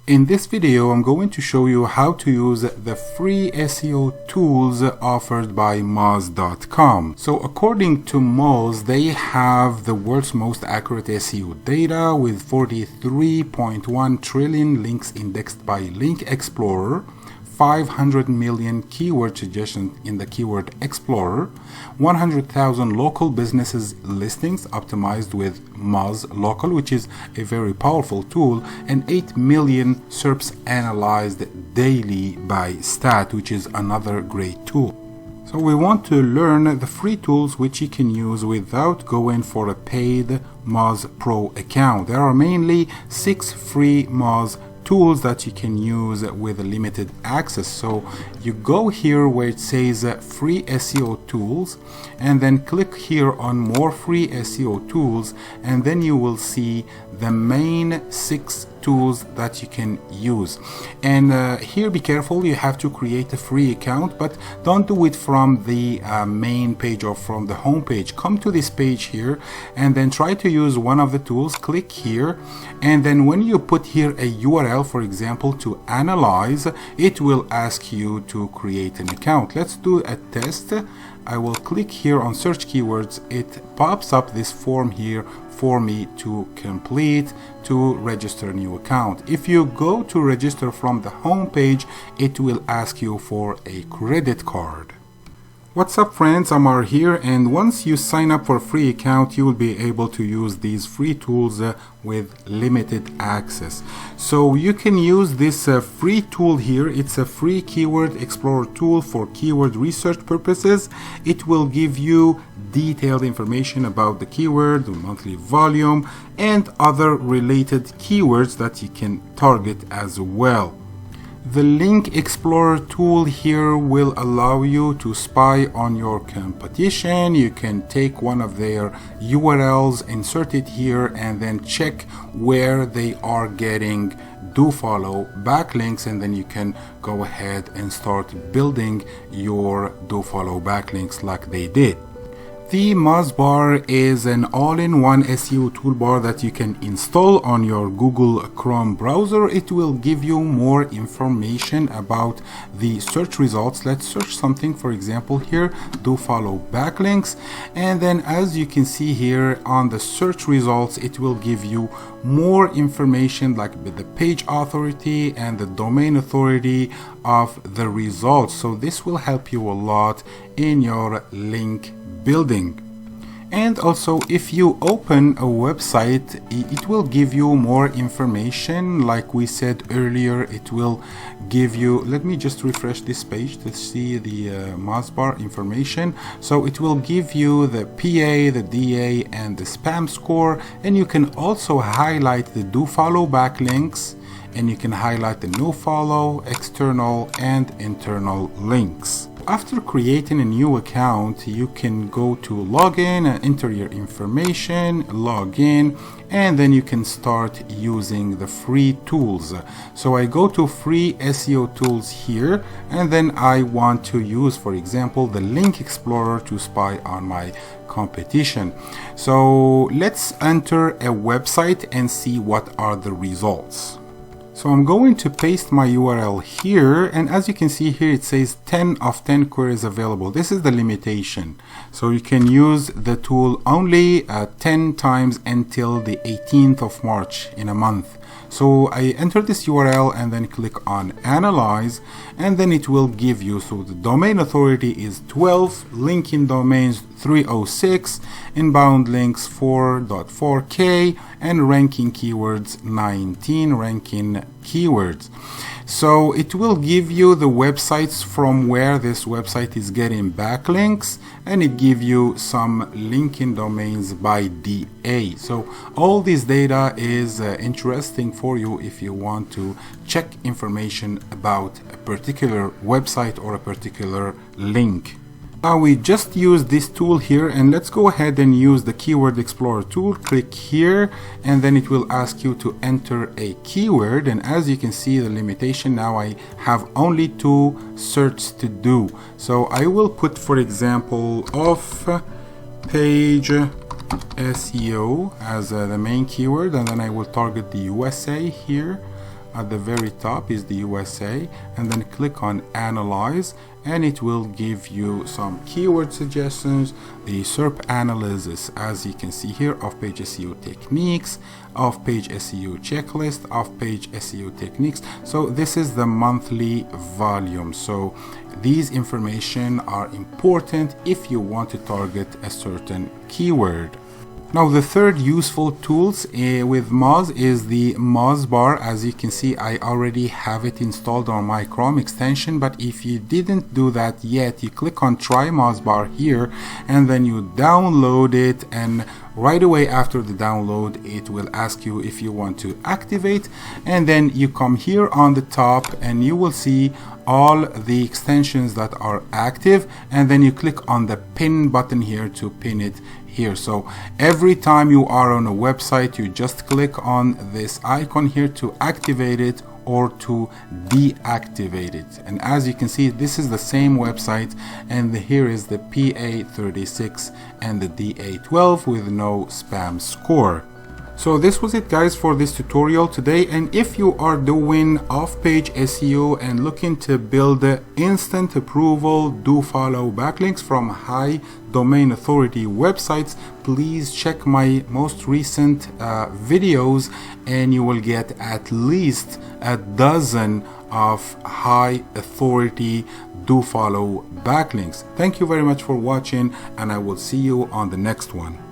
In this video, I'm going to show you how to use the free SEO tools offered by Moz.com. So according to Moz, they have the world's most accurate SEO data with 43.1 trillion links indexed by Link Explorer, 500 million keyword suggestions in the Keyword Explorer, 100,000 local businesses listings optimized with Moz Local, which is a very powerful tool, and 8 million SERPs analyzed daily by Stat, which is another great tool. So we want to learn the free tools which you can use without going for a paid Moz Pro account. There are mainly 6 free Moz tools that you can use with limited access. So you go here where it says free SEO tools, and then click here on more free SEO tools, and then you will see the main 6 tools that you can use. And here be careful, you have to create a free account, but don't do it from the main page or from the home page. Come to this page here and then try to use one of the tools. Click here, and then when you put here a URL, for example, to analyze, it will ask you to create an account. Let's do a test. I will click here on search keywords. It pops up this form here for me to complete to register a new account. If you go to register from the home page, it will ask you for a credit card. What's up, friends? Amar here, and once you sign up for a free account, you will be able to use these free tools with limited access. So you can use this free tool here. It's a free Keyword Explorer tool for keyword research purposes. It will give you detailed information about the keyword, the monthly volume, and other related keywords that you can target as well. The Link Explorer tool here will allow you to spy on your competition. You can take one of their URLs, insert it here, and then check where they are getting do follow backlinks, and then you can go ahead and start building your do follow backlinks like they did. The MozBar is an all-in-one SEO toolbar that you can install on your Google Chrome browser. It will give you more information about the search results. Let's search something, for example, here, do follow backlinks. And then as you can see here on the search results, it will give you more information like the page authority and the domain authority of the results. So this will help you a lot in your link building. And also, if you open a website, it will give you more information. Like we said earlier, it will give you, let me just refresh this page to see the MozBar information. So it will give you the PA, the DA, and the spam score, and you can also highlight the do follow backlinks, and you can highlight the no follow, external and internal links. After creating a new account, you can go to login and enter your information, log in, and then you can start using the free tools. So I go to free SEO tools here, and then I want to use, for example, the Link Explorer to spy on my competition. So let's enter a website and see what are the results. So I'm going to paste my URL here, and as you can see here, it says 10 of 10 queries available. This is the limitation. So you can use the tool only 10 times until the 18th of March in a month. So I enter this URL and then click on analyze, and then it will give you, so the domain authority is 12, linking domains 306, inbound links 4.4k, and ranking keywords 19 ranking keywords. So it will give you the websites from where this website is getting backlinks, and it give you some linking domains by DA. So all this data is interesting for you if you want to check information about a particular website or a particular link. Now we just used this tool here, and let's go ahead and use the Keyword Explorer tool. Click here, and then it will ask you to enter a keyword, and as you can see the limitation, now I have only 2 searches to do. So I will put, for example, off page SEO as the main keyword, and then I will target the USA here. at the very top is the USA, and then click on Analyze, and it will give you some keyword suggestions, the SERP analysis, as you can see here, off-page SEO techniques, off-page SEO checklist, off-page SEO techniques. So this is the monthly volume. So these information are important if you want to target a certain keyword. Now the third useful tools with Moz is the MozBar. As you can see, I already have it installed on my Chrome extension, but if you didn't do that yet, you click on Try MozBar here, and then you download it, and right away after the download it will ask you if you want to activate, and then you come here on the top and you will see all the extensions that are active, and then you click on the pin button here to pin it here. So every time you are on a website, you just click on this icon here to activate it or to deactivate it. And as you can see, this is the same website, and here is the PA36 and the DA12 with no spam score. So this was it, guys, for this tutorial today. And if you are doing off-page SEO and looking to build instant approval do follow backlinks from high domain authority websites, please check my most recent videos, and you will get at least a dozen of high authority do follow backlinks. Thank you very much for watching, and I will see you on the next one.